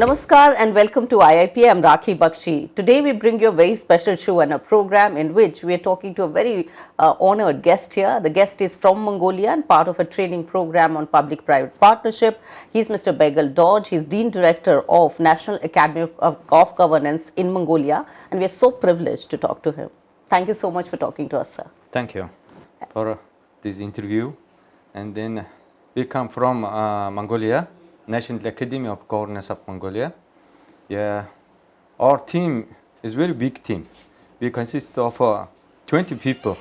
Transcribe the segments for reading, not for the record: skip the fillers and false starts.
Namaskar and welcome to IIPA. I'm Rakhee Bakshee. Today we bring you a very special show and a program in which we are talking to a very honored guest here. The guest is from Mongolia and part of a training program on public-private partnership. He's Mr. Baigal Dorge. He's Dean Director of National Academy of Governance in Mongolia, and we are so privileged to talk to him. Thank you so much for talking to us, sir. Thank you for this interview. And then we come from Mongolia, National Academy of Governance of Mongolia. Yeah, our team is a very big team. We consist of 20 people,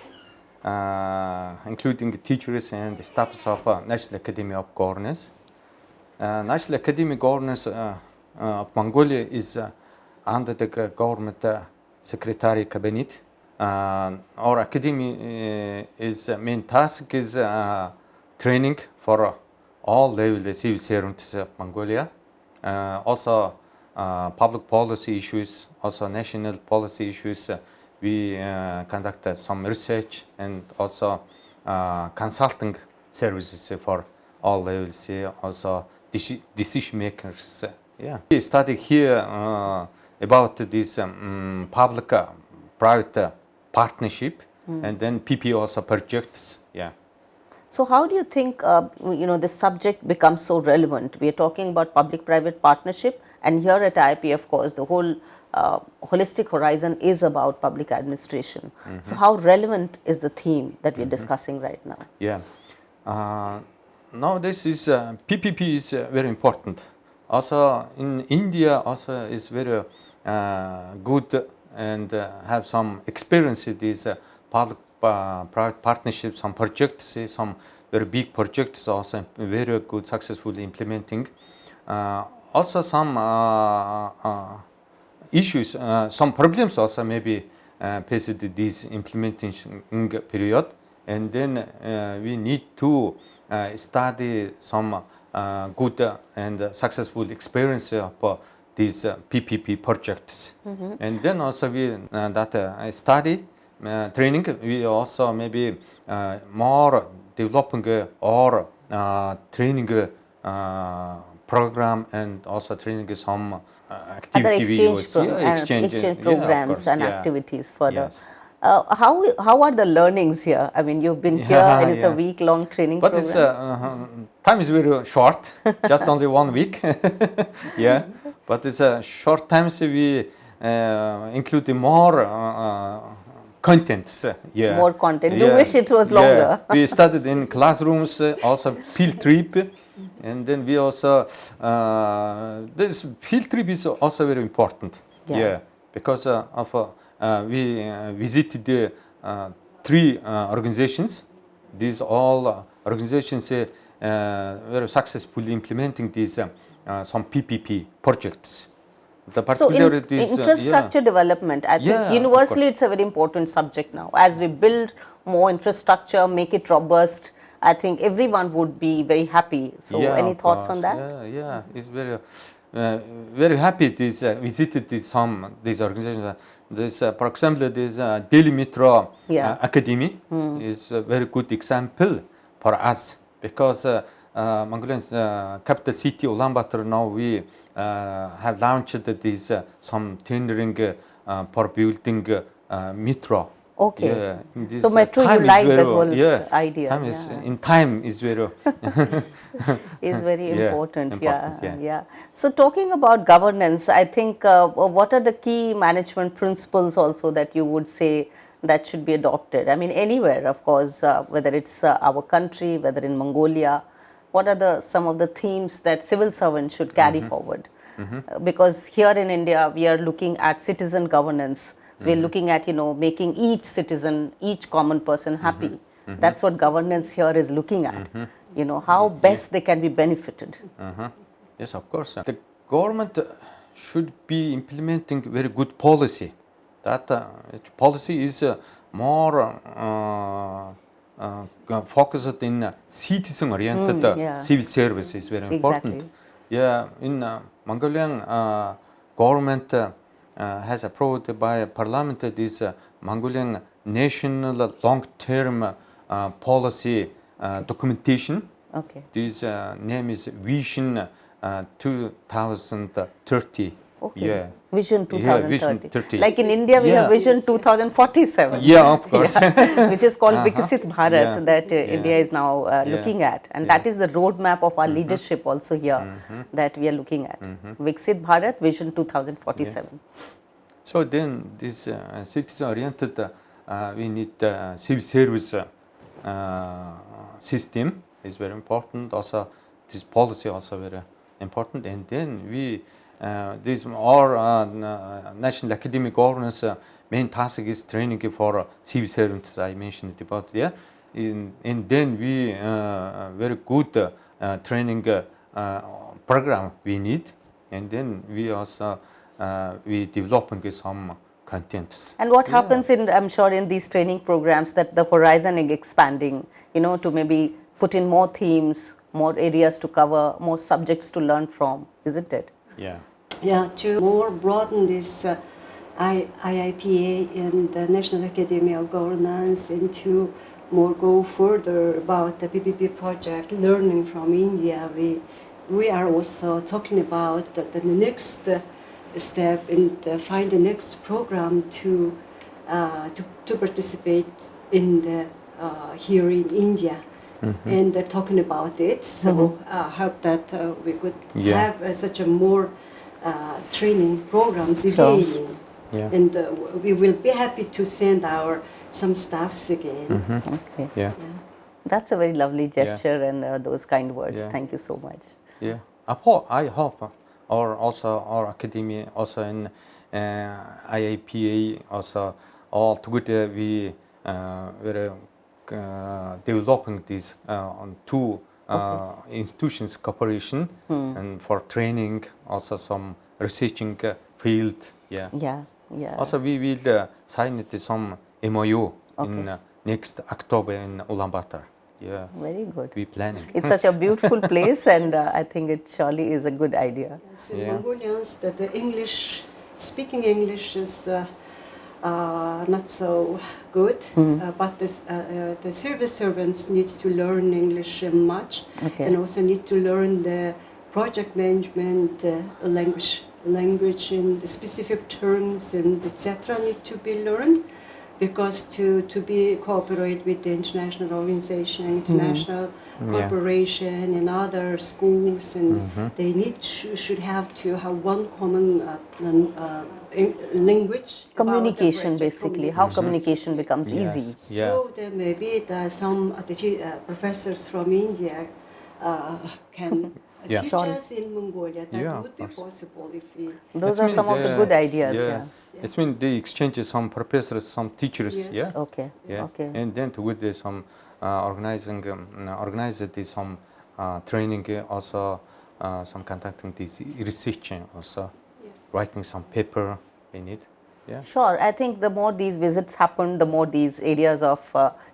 including teachers and the staffs of National Academy of Governance. National Academy of Governance of Mongolia is under the government secretary cabinet. Our academy is main task is training for all level civil servants of Mongolia. Also public policy issues, also national policy issues. We conduct some research and also consulting services for all levels, also decision makers. Yeah, we study here about this public-private partnership and then PP also projects. Yeah. So how do you think this subject becomes so relevant? We are talking about public-private partnership, and here at IIPA, of course, the whole holistic horizon is about public administration. So how relevant is the theme that we are discussing right now? Yeah. Now this is PPP is very important. Also in India also is very good and have some experience with these public-private partnerships, some projects, some very big projects, also very good, successfully implementing. Also some issues, some problems also maybe faced this implementation period, and then we need to study some good and successful experience of these PPP projects. And then also we study training, we also maybe more developing or training program and also training some activity exchange programs and activities further. Yes. How are the learnings here? I mean, you've been here and it's a week-long training program. But time is very short, just only 1 week. Yeah, but it's a short time, so we include more contents. Yeah. More content. You wish it was longer. We studied in classrooms, also field trip, and then we also this field trip is also very important. Yeah, because of we visited 3 organizations. These all organizations very successfully implementing these some PPP projects. So infrastructure development, I think universally it's a very important subject now. As we build more infrastructure, make it robust, I think everyone would be very happy. So any thoughts on that? Yeah, it's very happy this visited these organizations. This, for example, this Delhi Metro Academy is a very good example for us, because Mongolia's capital city Ulaanbaatar, now we have launched this some tendering for building metro. Okay. So metro, you like the whole idea. Time is in time is very is very important. Yeah. So talking about governance, I think what are the key management principles also that you would say that should be adopted? I mean, anywhere, of course, whether it's our country, whether in Mongolia. What are some of the themes that civil servants should carry forward? Because here in India, we are looking at citizen governance. So we're looking at, making each citizen, each common person happy. That's what governance here is looking at. How best they can be benefited. Yes, of course. The government should be implementing very good policy. That policy is more focused in citizen-oriented civil service is very important. Exactly. Yeah, in Mongolian government has approved by Parliament this Mongolian national long-term policy documentation. Okay. This name is Vision 2030. Okay. Yeah. Vision 2030. Yeah, Vision 30. Like in India, we have Vision 2047. Yeah, of course. Which is called Viksit Bharat, Yeah. that Yeah. India is now looking at. And that is the roadmap of our leadership also here that we are looking at. Viksit Bharat, Vision 2047. So then this citizen-oriented, we need civil service system is very important. Also, this policy also very important. And then we, this our national academic governance main task is training for civil servants. I mentioned about and then we very good training program we need. And then we also we developing some contents. And what happens in, I'm sure, in these training programs, that the horizon is expanding, to maybe put in more themes, more areas to cover, more subjects to learn from, isn't it? Yeah. Yeah, to more broaden this IIPA and the National Academy of Governance, and to more go further about the PPP project, learning from India. We are also talking about the next step and find the next program to participate in the here in India, and talking about it. So hope that we could have such a more training programs again, and we will be happy to send our some staffs again. Okay. Yeah. That's a very lovely gesture and those kind words. Yeah. Thank you so much. Yeah. I hope or also our academy also in IIPA also all together we very developing these on two institutions cooperation and for training, also some researching field. Yeah. Also we will sign some MOU in next October in Ulaanbaatar. Yeah. Very good. We planning. It's such a beautiful place, and I think it surely is a good idea. Yes, in Mongolians, the English, speaking English is not so good, but the civil servants need to learn English much, and also need to learn the project management language and the specific terms and etc. need to be learned, because to be cooperate with the international organization, international corporation and other schools, and they should have to have one common language. Communication, basically, how communication becomes easy. So then maybe some professors from India can teach us in Mongolia. That would be possible if we. Those are some of the good ideas. It means they exchange some professors, some teachers. Okay. And then with some organize some training, also some conducting this research, also writing some paper in it. Sure. I think the more these visits happen, the more these areas of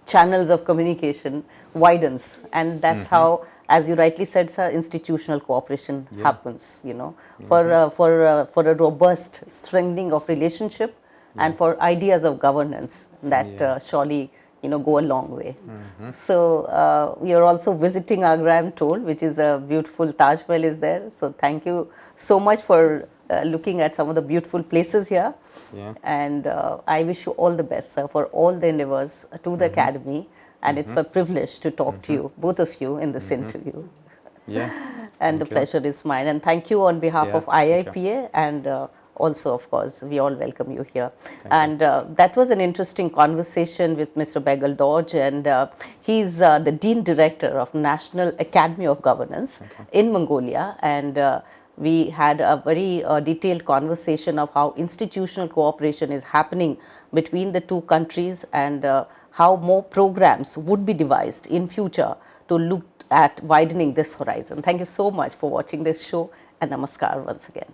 channels of communication widens, and that's how, as you rightly said, sir, institutional cooperation happens. For a robust strengthening of relationship and for ideas of governance that surely go a long way. So we are also visiting Agra, I'm told, which is a beautiful Taj Mahal is there. So thank you so much for looking at some of the beautiful places here. And I wish you all the best, sir, for all the endeavors to the academy. And it's a privilege to talk to you, both of you, in this interview. And the pleasure is mine. And thank you on behalf of IIPA, and also, of course, we all welcome you here. And that was an interesting conversation with Mr. Baigal Dorge, and he's the Dean Director of National Academy of Governance in Mongolia. And we had a very detailed conversation of how institutional cooperation is happening between the two countries, and how more programs would be devised in future to look at widening this horizon. Thank you so much for watching this show, and namaskar once again.